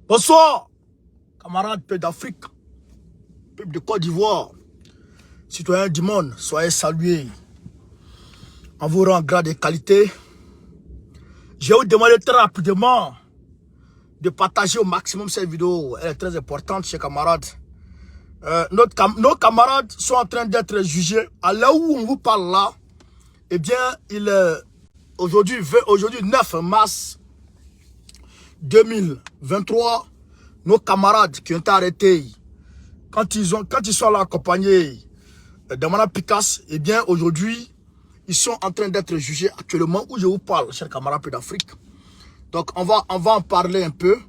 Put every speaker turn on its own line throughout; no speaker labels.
Bonsoir, camarades peuple d'Afrique, peuple de Côte d'Ivoire, citoyens du monde, soyez salués. En vous rend grade et qualité, je vais vous demander très rapidement de partager au maximum cette vidéo. Elle est très importante, chers camarades. Nos camarades sont en train d'être jugés. À l'heure où on vous parle là, eh bien, il est aujourd'hui 9 mars 2023. Nos camarades qui ont été arrêtés, quand ils sont là accompagnés d'Amana Picasse, eh bien, aujourd'hui, ils sont en train d'être jugés actuellement où je vous parle, chers camarades d'Afrique. Donc, on va en parler un peu.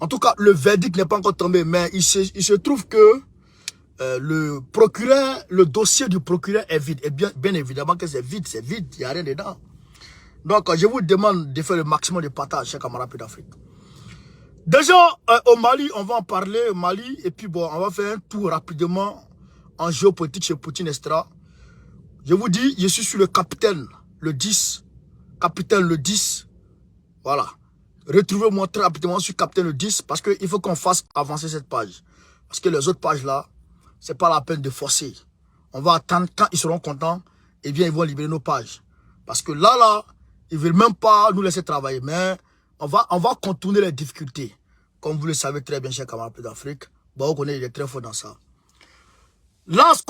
En tout cas, le verdict n'est pas encore tombé, mais il se trouve que le dossier du procureur est vide. Et bien évidemment que c'est vide, il n'y a rien dedans. Donc, je vous demande de faire le maximum de partage, chers camarades d'Afrique. Déjà, au Mali, on va en parler, au Mali, et puis bon, on va faire un tour rapidement en géopolitique chez Poutine Estra. Je vous dis, je suis sur le capitaine, le 10. Capitaine le 10. Voilà. Retrouvez-moi très rapidement sur capitaine le 10 parce qu'il faut qu'on fasse avancer cette page. Parce que les autres pages là, c'est pas la peine de forcer. On va attendre quand ils seront contents, eh bien ils vont libérer nos pages. Parce que là, ils veulent même pas nous laisser travailler. Mais on va contourner les difficultés. Comme vous le savez très bien, chers camarades d'Afrique. Bon, on connaît, il est très fort dans ça. Las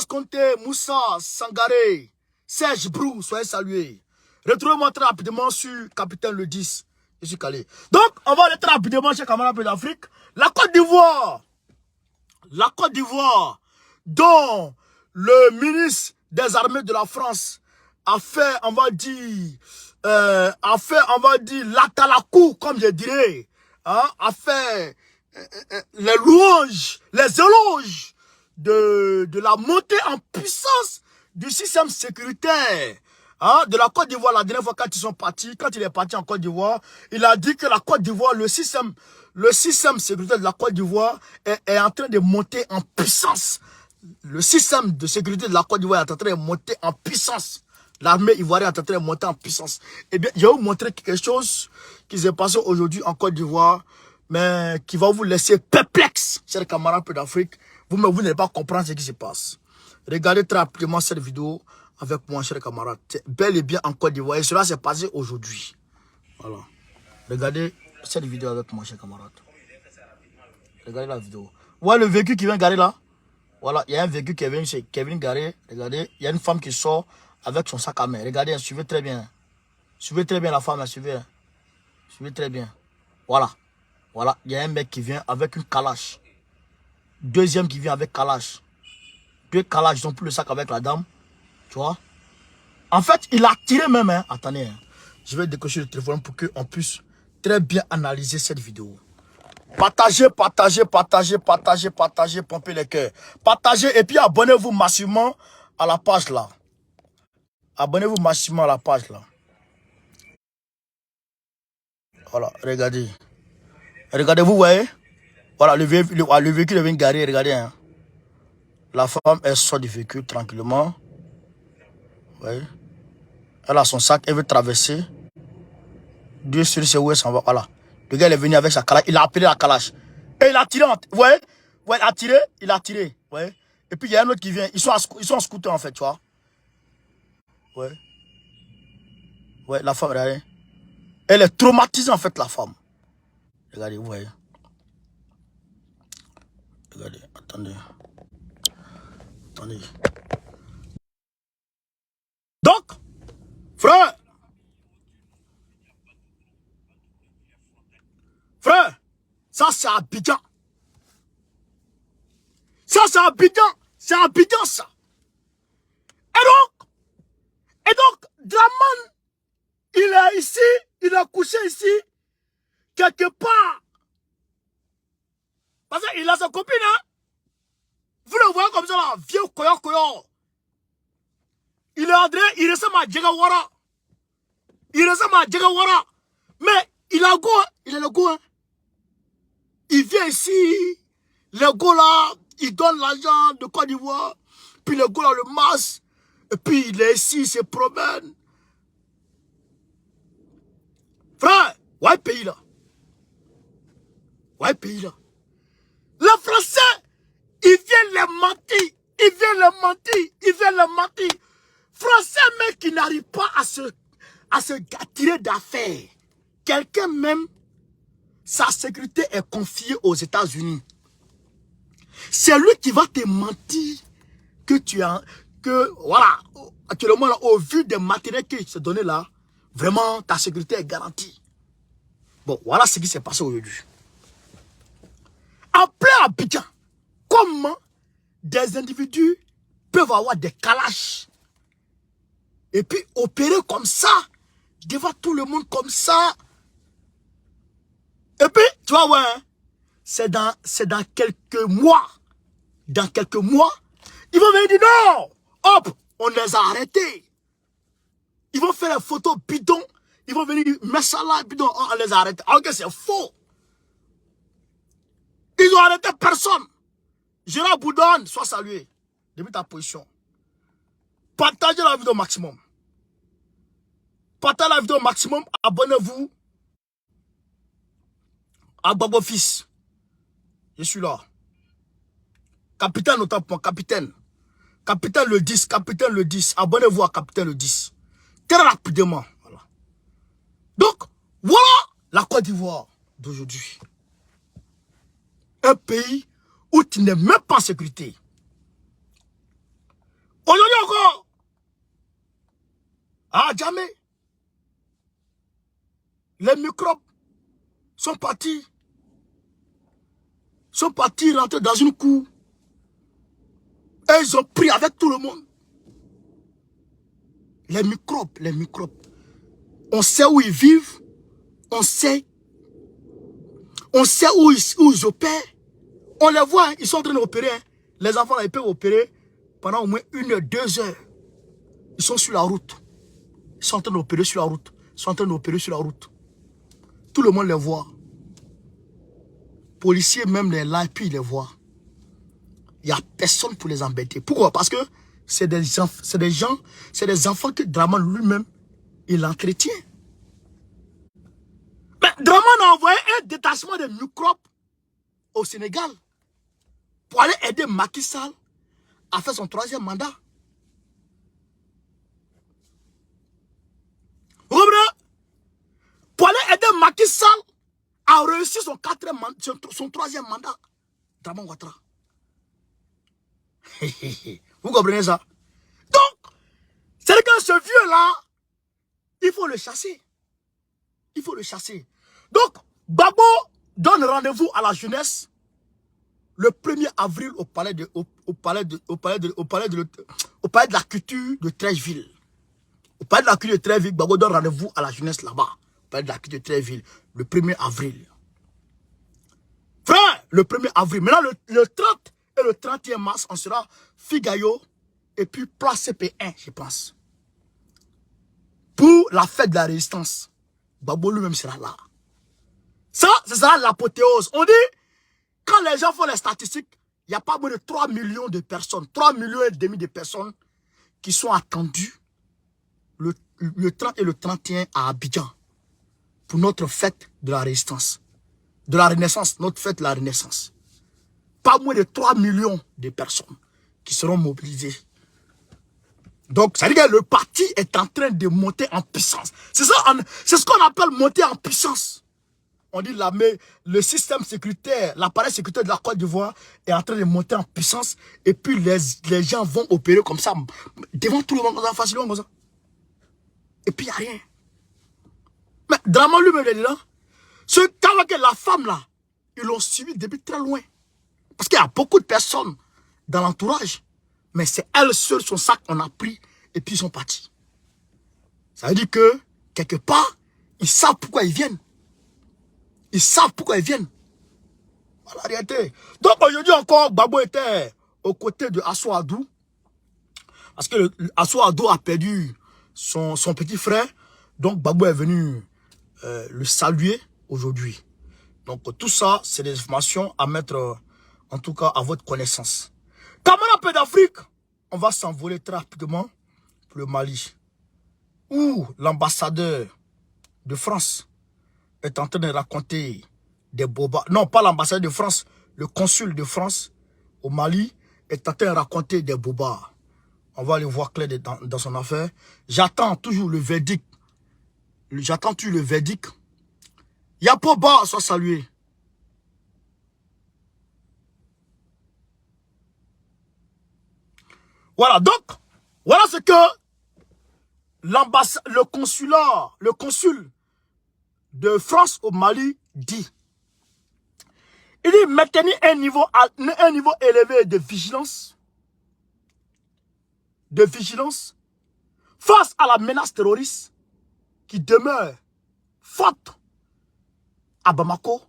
Conté, Moussa, Sangaré, Serge Brou, soyez salués. Retrouvez-moi très rapidement sur Capitaine le 10. Je suis calé. Donc, on va aller très rapidement chez camarades d'Afrique. La Côte d'Ivoire, dont le ministre des Armées de la France a fait, on va dire, l'atalakou, comme je dirais, hein, a fait les louanges, les éloges de la montée en puissance du système sécuritaire de la Côte d'Ivoire. La dernière fois quand ils sont partis, quand il est parti en Côte d'Ivoire, il a dit que la Côte d'Ivoire, le système sécuritaire de la Côte d'Ivoire est en train de monter en puissance. Le système de sécurité de la Côte d'Ivoire est en train de monter en puissance. L'armée ivoirienne est en train de monter en puissance. Eh bien, je vais vous montrer quelque chose qui s'est passé aujourd'hui en Côte d'Ivoire, mais qui va vous laisser perplexe, chers camarades d'Afrique. Vous n'allez pas comprendre ce qui se passe. Regardez très rapidement cette vidéo avec moi, chers camarades. C'est bel et bien en Côte d'Ivoire. Et cela s'est passé aujourd'hui. Voilà. Regardez cette vidéo avec moi, chers camarades. Regardez la vidéo. Ouais, le véhicule qui vient garer là. Voilà, il y a un véhicule qui est venu garer. Regardez, il y a une femme qui sort avec son sac à main. Regardez, suivez très bien. Suivez très bien la femme, suivez. Suivez très bien. Voilà. Voilà, il y a un mec qui vient avec une calache. Deuxième qui vient avec calache. Deux calaches, ils ont pris le sac avec la dame. Tu vois. En fait, il a tiré même. Hein. Attendez. Hein. Je vais décocher le téléphone pour qu'on puisse très bien analyser cette vidéo. Partagez, pompez les cœurs. Partagez et puis abonnez-vous massivement à la page là. Abonnez-vous massivement à la page là. Voilà, regardez. Regardez, vous voyez. Voilà, le véhicule est venu garer, regardez. Hein. La femme, elle sort du véhicule tranquillement. Vous voyez. Elle a son sac, elle veut traverser. Dieu seul sait où elle s'en va. Voilà. Le gars il est venu avec sa calache. Il a appelé la calache. Et il a tiré. Vous voyez? Ouais, il a tiré. Vous voyez? Et puis il y a un autre qui vient. Ils sont en scooter en fait, tu vois. Ouais. Ouais, la femme, regardez. Elle est traumatisée en fait, la femme. Regardez, vous voyez. Regardez, attendez. Attendez. Donc, frère, ça c'est Abidjan. Ça c'est Abidjan. C'est Abidjan ça. Et donc, Draman, il est ici, il est couché ici, quelque part. Parce qu'il a sa copine, hein. Vous le voyez comme ça là, vieux koyo. Il est André, il ressemble à Djegawara. Mais il a go, il est le go, hein. Il vient ici, le go là, il donne l'argent de Côte d'Ivoire, puis le go là le masse, et puis il est ici, il se promène. Frère, ouais pays là. Ouais, pays là. Les Français, ils viennent les mentir. Ils viennent les mentir. Ils viennent les mentir. Français même qui n'arrivent pas à se tirer d'affaires. Quelqu'un même, sa sécurité est confiée aux États-Unis. C'est lui qui va te mentir que tu as, que voilà, actuellement là, au vu des matériels qu'il s'est donné là, vraiment ta sécurité est garantie. Bon, voilà ce qui s'est passé aujourd'hui. En plein Abidjan, comment des individus peuvent avoir des calaches et puis opérer comme ça, devant tout le monde comme ça. Et puis, tu vois, ouais, hein, c'est dans quelques mois. Dans quelques mois, ils vont venir dire non. Hop, on les a arrêtés. Ils vont faire les photos bidons. Ils vont venir dire, mais ça là, bidon, oh, on les a arrêtés. Alors que c'est faux. Ils ont arrêté personne. Gérard Boudon, sois salué. Depuis ta position. Partagez la vidéo au maximum. Partagez la vidéo au maximum. Abonnez-vous à Babo Fils. Je suis là. Capitaine, autant pour moi, capitaine. Capitaine le 10, capitaine le 10. Abonnez-vous à capitaine le 10. Très rapidement. Voilà. Donc, voilà la Côte d'Ivoire d'aujourd'hui. Un pays où tu n'es même pas en sécurité. Aujourd'hui encore, à jamais, les microbes sont partis rentrer dans une cour. Et ils ont pris avec tout le monde. Les microbes. On sait où ils vivent. On sait où ils opèrent. On les voit, hein, ils sont en train d'opérer. Hein. Les enfants, là, ils peuvent opérer pendant au moins 1 heure, 2 heures. Ils sont sur la route. Ils sont en train d'opérer sur la route. Tout le monde les voit. Policiers même les là, et puis ils les voient. Il n'y a personne pour les embêter. Pourquoi? Parce que c'est des enfants que Draman lui-même, il entretient. Mais Draman a envoyé un détachement de microbes au Sénégal pour aller aider Macky Sall à faire son 3e mandat. Vous comprenez? Pour aller aider Macky Sall à réussir son 3e mandat. Draman Ouattara. Vous comprenez ça? Donc, c'est que ce vieux-là, il faut le chasser. Donc, Babo donne rendez-vous à la jeunesse le 1er avril au palais de la culture de Treichville. Au palais de la culture de Treichville, Babo donne rendez-vous à la jeunesse là-bas. Au palais de la culture de Treichville, le 1er avril. Frère, le 1er avril. Maintenant, le 30 et le 31 mars, on sera Figayo et puis place CP1, je pense. Pour la fête de la résistance. Babo lui-même sera là. Ça, c'est ça l'apothéose. On dit, quand les gens font les statistiques, il n'y a pas moins de 3 millions de personnes, 3,5 millions de personnes qui sont attendues le 30 et le 31 à Abidjan pour notre fête de la résistance. De la renaissance, notre fête de la renaissance. Pas moins de 3 millions de personnes qui seront mobilisées. Donc, ça veut dire que le parti est en train de monter en puissance. C'est ça, c'est ce qu'on appelle monter en puissance. On dit le système sécuritaire, l'appareil sécuritaire de la Côte d'Ivoire est en train de monter en puissance. Et puis, les gens vont opérer comme ça, devant tout le monde, facilement comme ça. Et puis, il n'y a rien. Mais Draman lui-même, il est là. Ce cas-là, la femme là, ils l'ont suivi depuis très loin. Parce qu'il y a beaucoup de personnes dans l'entourage. Mais c'est elle seule, son sac, on a pris et puis ils sont partis. Ça veut dire que, quelque part, ils savent pourquoi ils viennent. Voilà la réalité. Donc aujourd'hui encore, Babo était aux côtés de Assou Adou. Parce que Assou Adou a perdu son petit frère. Donc Babo est venu le saluer aujourd'hui. Donc tout ça, c'est des informations à mettre, en tout cas, à votre connaissance. Camarade Paix d'Afrique, on va s'envoler très rapidement pour le Mali, où l'ambassadeur de France est en train de raconter des bobas. Non, pas l'ambassade de France. Le consul de France au Mali est en train de raconter des bobas. On va aller voir clair dans son affaire. J'attends toujours le verdict. J'attends toujours le verdict. Yapoba soit salué. Voilà, donc, voilà ce que l'ambassade, le consul de France au Mali dit. Il dit maintenir un niveau élevé de vigilance face à la menace terroriste qui demeure forte à Bamako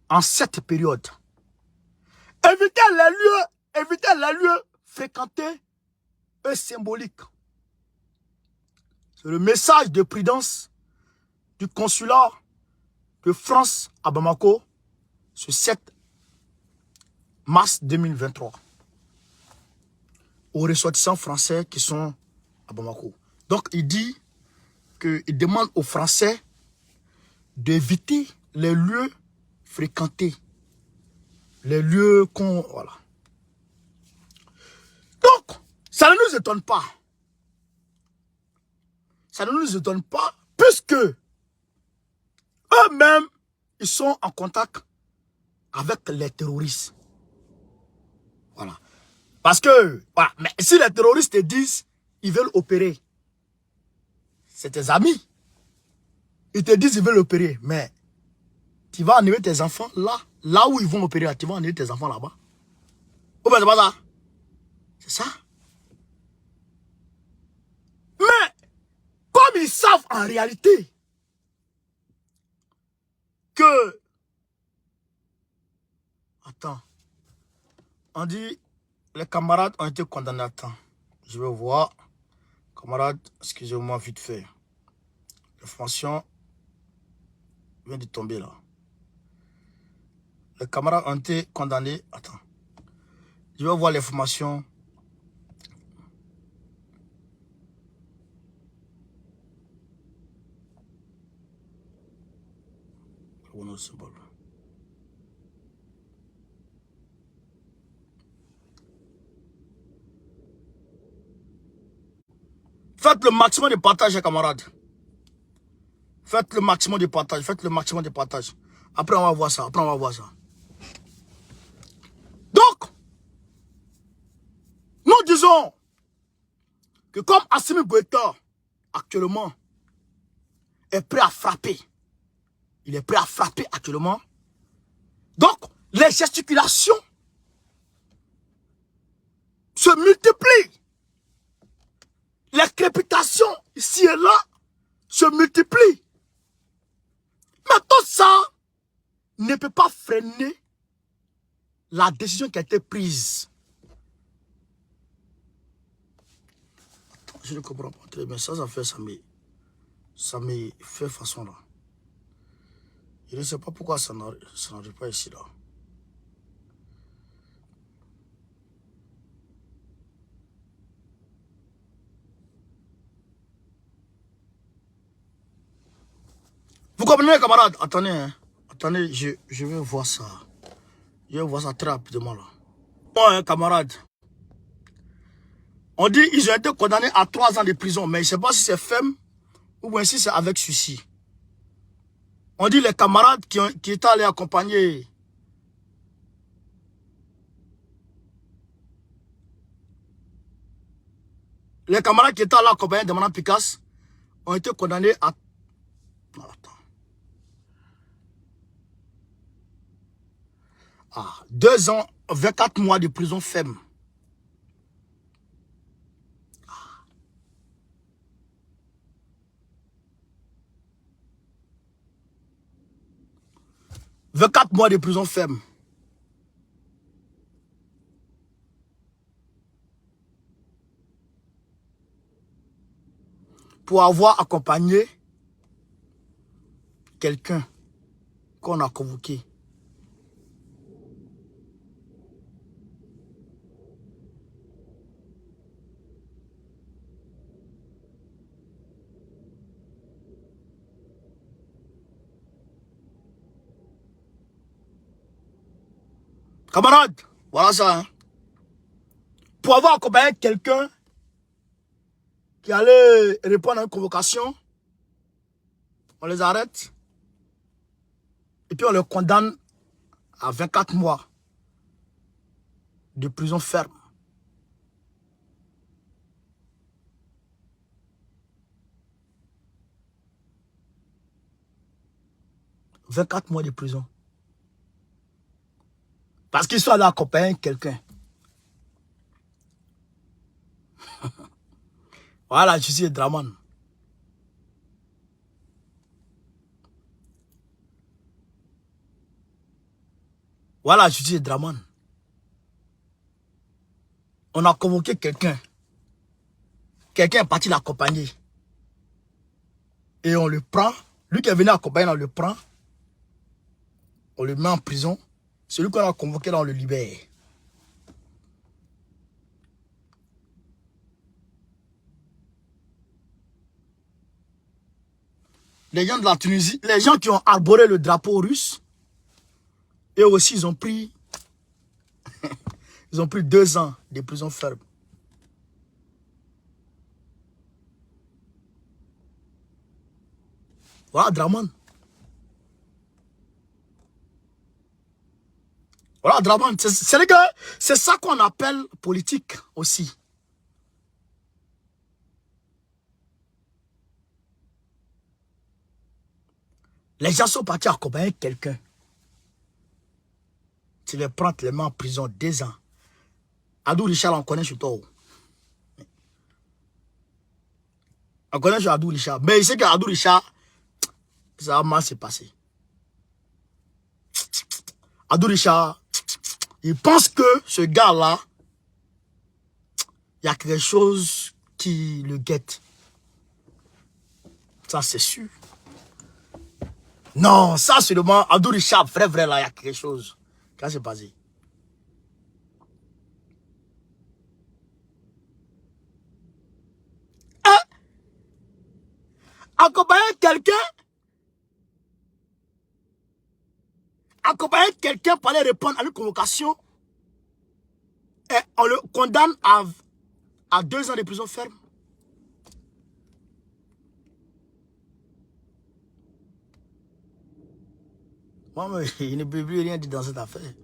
en cette période. Éviter les lieux fréquentés et symboliques. C'est le message de prudence du consulat de France à Bamako ce 7 mars 2023 aux ressortissants français qui sont à Bamako. Donc il dit qu'il demande aux Français d'éviter les lieux fréquentés, les lieux qu'on... Voilà. Donc, ça ne nous étonne pas. Ça ne nous étonne pas, puisque eux-mêmes, ils sont en contact avec les terroristes. Voilà. Parce que, voilà, mais si les terroristes te disent, ils veulent opérer, c'est tes amis. Ils te disent, ils veulent opérer, mais tu vas enlever tes enfants là où ils vont opérer, tu vas enlever tes enfants là-bas. Ou bien c'est pas ça? C'est ça. Mais, comme ils savent en réalité que... Attends. On dit, les camarades ont été condamnés à temps. Je vais voir. Camarades, excusez-moi vite fait. L'information vient de tomber là. Les camarades ont été condamnés. Attends. Je vais voir l'information. Faites le maximum de partage, camarades. Faites le maximum de partage. Faites le maximum de partage. Après, on va voir ça. Après, on va voir ça. Donc, nous disons que comme Assimi Goïta, actuellement, est prêt à frapper. Il est prêt à frapper actuellement. Donc, les gesticulations se multiplient. Les crépitations ici et là se multiplient. Mais tout ça ne peut pas freiner la décision qui a été prise. Attends, je ne comprends pas très bien. Ça me fait façon là. Je ne sais pas pourquoi ça n'arrive pas ici là. Vous comprenez, camarades? Attendez, hein. Attendez, je vais voir ça. Je vais voir ça très rapidement là. Bon, hein, camarades. On dit qu'ils ont été condamnés à 3 ans de prison, mais je ne sais pas si c'est ferme ou bien si c'est avec sursis. On dit les camarades qui étaient allés accompagner les camarades qui étaient allés accompagner de Mme Picasse ont été condamnés à... Non, attends. 2 ans, 24 mois de prison ferme. 24 mois de prison ferme. Pour avoir accompagné quelqu'un qu'on a convoqué. Camarades, voilà ça. Hein. Pour avoir accompagné quelqu'un qui allait répondre à une convocation, on les arrête et puis on les condamne à 24 mois de prison ferme. « 24 mois de prison. Parce qu'ils sont allés accompagner quelqu'un. Voilà, je suis Draman. Voilà, je suis Draman. On a convoqué quelqu'un. Quelqu'un est parti l'accompagner. Et on le prend. Lui qui est venu accompagner, on le prend. On le met en prison. Celui qu'on a convoqué, là, on le libère. Les gens de la Tunisie, les gens qui ont arboré le drapeau russe, eux aussi, ils ont pris 2 ans de prison ferme. Voilà, Draman. Voilà, Draman. C'est ça qu'on appelle politique aussi. Les gens sont partis accompagner quelqu'un. Tu les prends, tu les mets en prison 2 ans. Adou Richard, on connaît sur toi. On connaît sur Adou Richard. Mais il sait qu'Adou Richard, ça va mal se passer. Adou Richard, il pense que ce gars-là, il y a quelque chose qui le guette. Ça, c'est sûr. Non, ça, c'est le moment. Adou Richard, vrai, là, il y a quelque chose. Qu'est-ce qui s'est passé? Hein? Accompagner quelqu'un pour aller répondre à une convocation et on le condamne à 2 ans de prison ferme. Moi, mais, il ne peut plus rien dire dans cette affaire,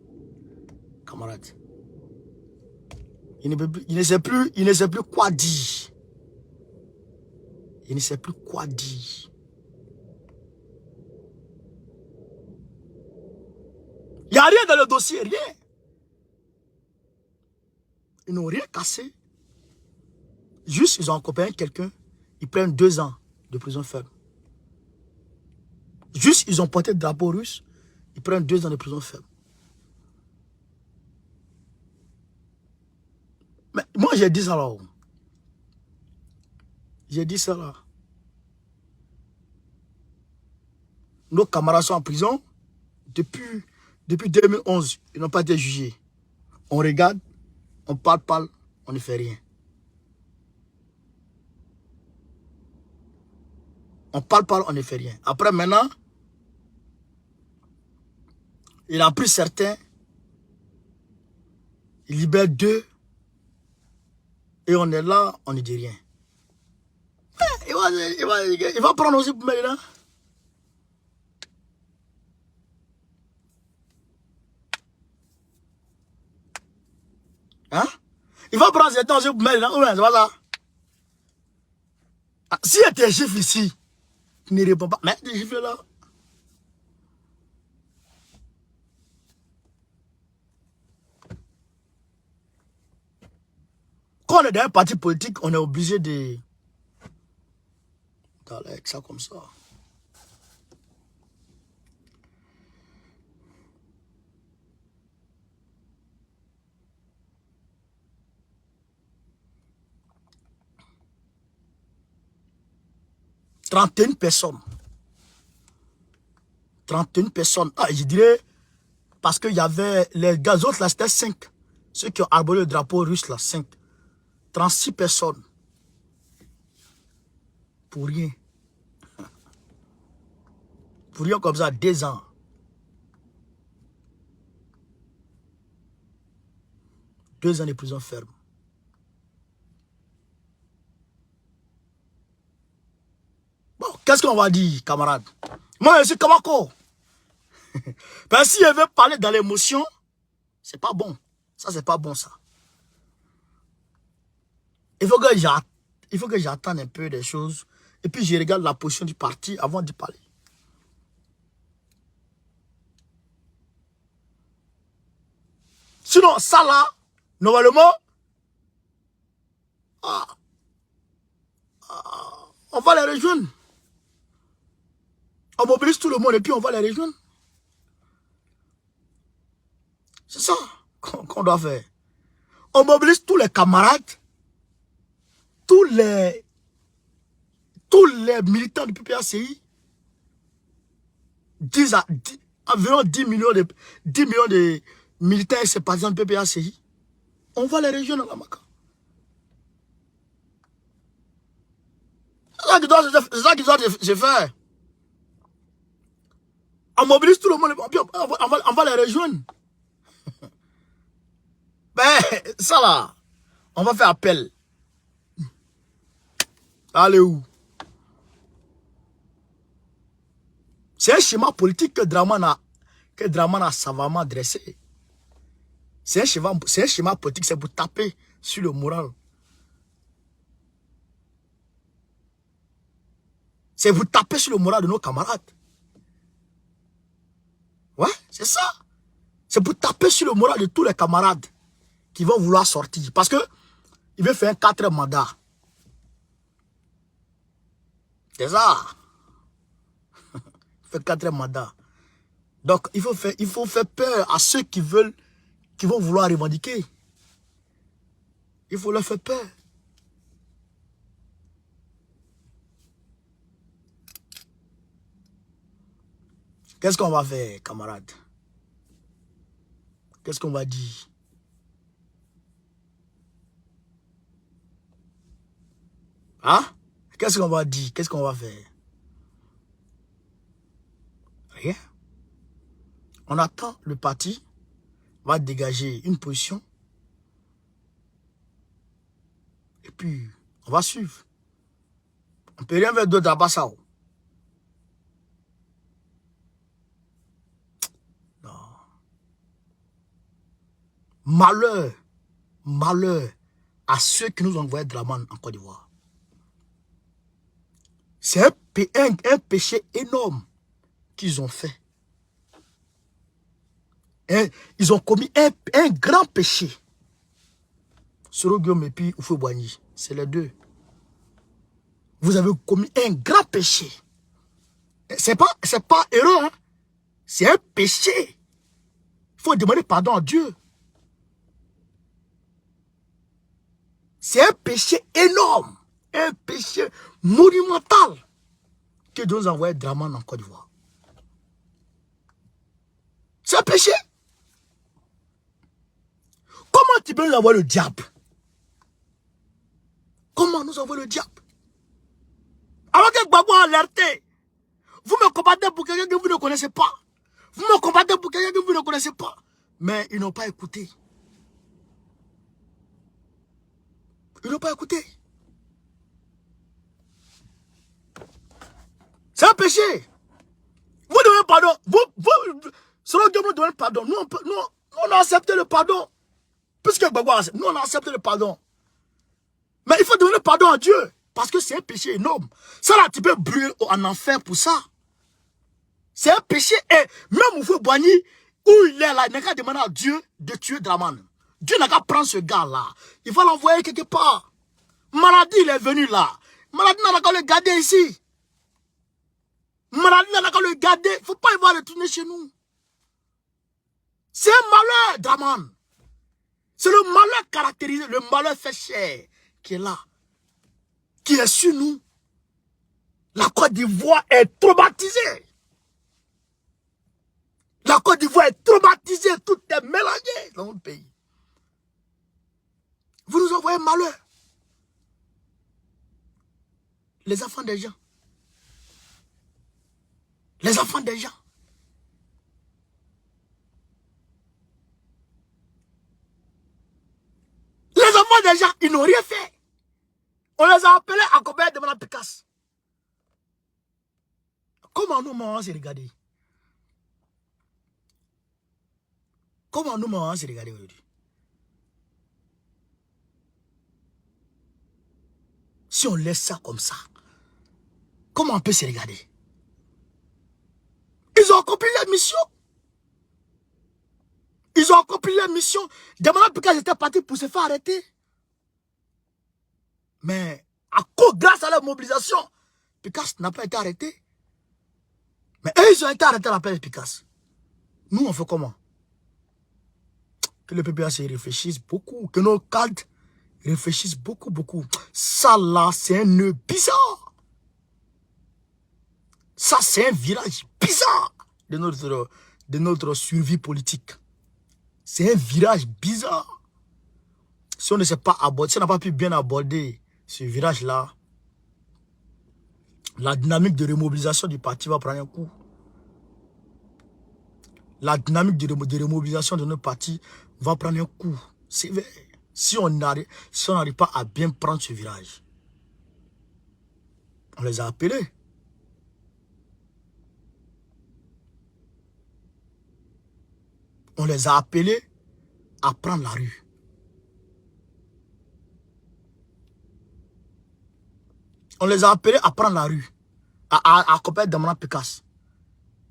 camarade. Il ne sait plus quoi dire. Il ne sait plus quoi dire. Il n'y a rien dans le dossier, rien. Ils n'ont rien cassé. Juste, ils ont accompagné quelqu'un. Ils prennent 2 ans de prison ferme. Juste, ils ont porté le drapeau russe. Ils prennent 2 ans de prison ferme. Mais moi, j'ai dit ça là. J'ai dit ça là. Nos camarades sont en prison. Depuis 2011, ils n'ont pas été jugés. On regarde, on parle, on ne fait rien. On parle, on ne fait rien. Après, maintenant, il a pris certains, il libère 2, et on est là, on ne dit rien. Il va prendre aussi pour maintenant. Hein? Il va prendre ses temps aussi pour maintenant. C'est pas ça. Ah, si il y a des chiffres ici, il ne répond pas. Mais des chiffres là. Quand on est dans un parti politique, on est obligé de... d'aller avec ça comme ça. « 31 personnes. 31 personnes. Ah, je dirais, parce qu'il y avait les gars autres là, c'était 5. Ceux qui ont arboré le drapeau russe là, 5. 36 personnes. Pour rien. Pour rien comme ça, 2 ans. 2 ans de prison ferme. Bon, qu'est-ce qu'on va dire, camarade? Moi, je suis Kamako. Ben, si elle veut parler dans l'émotion, c'est pas bon. Ça, c'est pas bon, ça. Il faut que j'attende un peu des choses. Et puis, je regarde la position du parti avant de parler. Sinon, ça là, normalement, on va les rejoindre. On mobilise tout le monde et puis on va les rejoindre. C'est ça qu'on doit faire. On mobilise tous les camarades, tous les militants du PPACI, environ 10 millions de militants et sympathisants du PPACI. On va les rejoindre à la Maka. C'est ça qui doit se faire. On mobilise tout le monde, on va les rejoindre. Ben, ça là, on va faire appel. Allez où? C'est un schéma politique que Draman a savamment dressé. C'est un schéma politique, c'est pour taper sur le moral. C'est vous taper sur le moral de nos camarades. Ouais, c'est ça. C'est pour taper sur le moral de tous les camarades qui vont vouloir sortir. Parce que il veut faire un 4 mandat. C'est ça. Il fait 4 mandats. Donc, il faut faire peur à ceux qui vont vouloir revendiquer. Il faut leur faire peur. Qu'est-ce qu'on va faire, camarades? Qu'est-ce qu'on va dire? Hein? Qu'est-ce qu'on va dire? Qu'est-ce qu'on va faire? Rien. On attend, le parti va dégager une position. Et puis, on va suivre. On ne peut rien faire d'autre à Bassao. Non. Malheur, malheur à ceux qui nous ont envoyé Draman en Côte d'Ivoire. C'est un péché énorme qu'ils ont fait. Ils ont commis un grand péché. Soro Guillaume et puis Oufou Boigny, c'est les deux. Vous avez commis un grand péché. C'est pas erreur, hein? C'est un péché. Il faut demander pardon à Dieu. C'est un péché énorme. Un péché monumental que Dieu nous a envoyé Draman en Côte d'Ivoire. C'est un péché. Comment tu peux nous envoyer le diable? Comment nous envoyer le diable? Alors que Gbagbo a alerté, vous me combattez pour quelqu'un que vous ne connaissez pas. Vous me combattez pour quelqu'un que vous ne connaissez pas. Mais ils n'ont pas écouté. Ils n'ont pas écouté. C'est un péché. Vous demandez pardon. Selon Dieu nous demande pardon. Nous, on a accepté le pardon. Puisque Gbagbo a accepté, nous on a accepté le pardon. Mais il faut demander pardon à Dieu. Parce que c'est un péché énorme. Ça là, tu peux brûler en enfer pour ça. C'est un péché. Et même Oufou Boigny, où il est là, il n'a qu'à demander à Dieu de tuer Draman. Dieu n'a qu'à prendre ce gars-là. Il va l'envoyer quelque part. Maladie, il est venu là. Maladie n'a qu'à le garder ici. Maladie n'a qu'à le garder. Il ne faut pas y voir retourner chez nous. C'est un malheur, Draman. C'est le malheur caractérisé, le malheur fait chair qui est là. Qui est sur nous. La Côte d'Ivoire est traumatisée. La Côte d'Ivoire est traumatisée. Tout est mélangé dans notre pays. Vous nous envoyez malheur. Les enfants des gens. Les enfants des gens. enfants déjà, ils n'ont rien fait. On les a appelés à combien de la Picasse. Comment nous, maman, s'est regardé? Comment nous, maman, s'est regardé aujourd'hui? Si on laisse ça comme ça, comment on peut se regarder? Ils ont accompli leur mission. Ils ont accompli leur mission. Demandant pourquoi j'étais parti pour se faire arrêter. Mais à cause, grâce à leur mobilisation, Picasse n'a pas été arrêté. Mais eux, ils ont été arrêtés à la place de Picasse. Nous, on fait comment? Que le PPA se réfléchisse beaucoup. Que nos cadres réfléchissent beaucoup, beaucoup. Ça là, c'est un nœud bizarre. Ça, c'est un virage bizarre de notre survie politique. C'est un virage bizarre. Si on ne sait pas aborder, si on n'a pas pu bien aborder ce virage-là, la dynamique de remobilisation du parti va prendre un coup. La dynamique de remobilisation de notre parti va prendre un coup. C'est vrai. Si on n'arrive pas à bien prendre ce virage, on les a appelés. On les a appelés à prendre la rue. On les a appelés à prendre la rue. À accompagner Damana Picasse.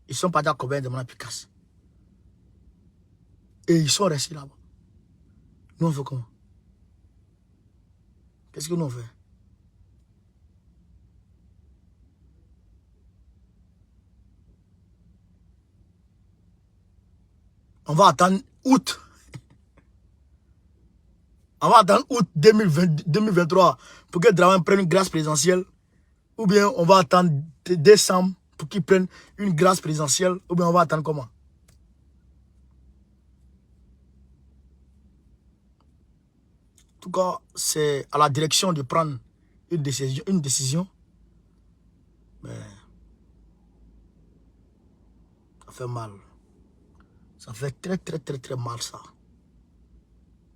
Ils sont partis accompagner Damana Picasse. Et ils sont restés là-bas. Nous, on fait comment? Qu'est-ce que nous on fait? On va attendre août. On va attendre août 2023 pour que Dramane prenne une grâce présidentielle. Ou bien on va attendre décembre pour qu'il prenne une grâce présidentielle. Ou bien on va attendre comment? En tout cas, c'est à la direction de prendre une décision. Mais ça fait mal. Ça fait très, très, très, très mal, ça.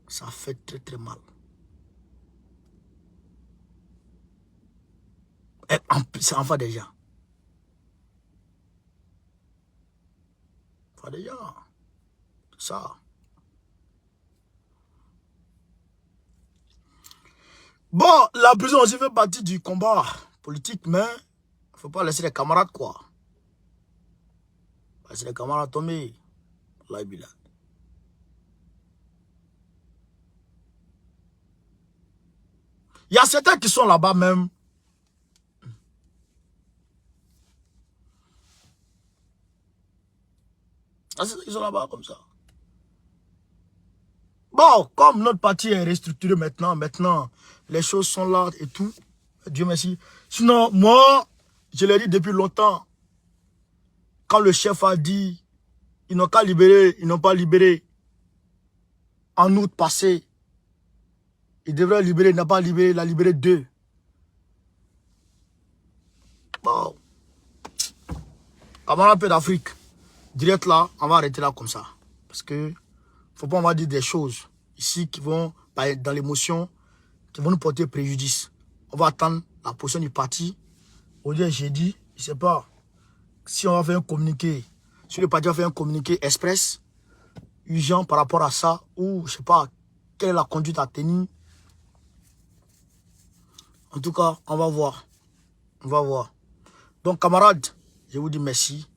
Ça fait très, très mal. Et c'est enfant déjà. Enfant déjà. Tout ça. Bon, la prison aussi fait partie du combat politique, mais il ne faut pas laisser les camarades, quoi. Laisser les camarades tomber. Il y a certains qui sont là-bas même. Ils sont là-bas comme ça. Bon, comme notre parti est restructuré maintenant, les choses sont là et tout. Dieu merci. Sinon, moi, je l'ai dit depuis longtemps. Quand le chef a dit, ils n'ont qu'à libérer, ils n'ont pas libéré. En août passé, il devrait libérer, il n'a pas libéré, il a libéré 2. Bon. Camarade peu d'Afrique, direct là, on va arrêter là comme ça. Parce que, faut pas on va dire des choses ici qui vont, dans l'émotion, qui vont nous porter préjudice. On va attendre la position du parti. Aujourd'hui, j'ai dit, je ne sais pas, si on va faire un communiqué, si le parti va faire un communiqué express, urgent par rapport à ça, ou je ne sais pas, quelle est la conduite à tenir. En tout cas, on va voir. On va voir. Donc, camarades, je vous dis merci.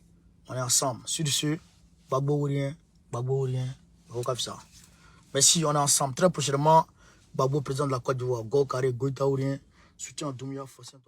On est ensemble. Sur ce, Gbagbo ou rien, Gbagbo ou rien, Gbagbo comme ça. Merci, on est ensemble. Très prochainement, Gbagbo, président de la Côte d'Ivoire, Go Carré, Goïta ou rien, soutien à Doumbouya, Fossin.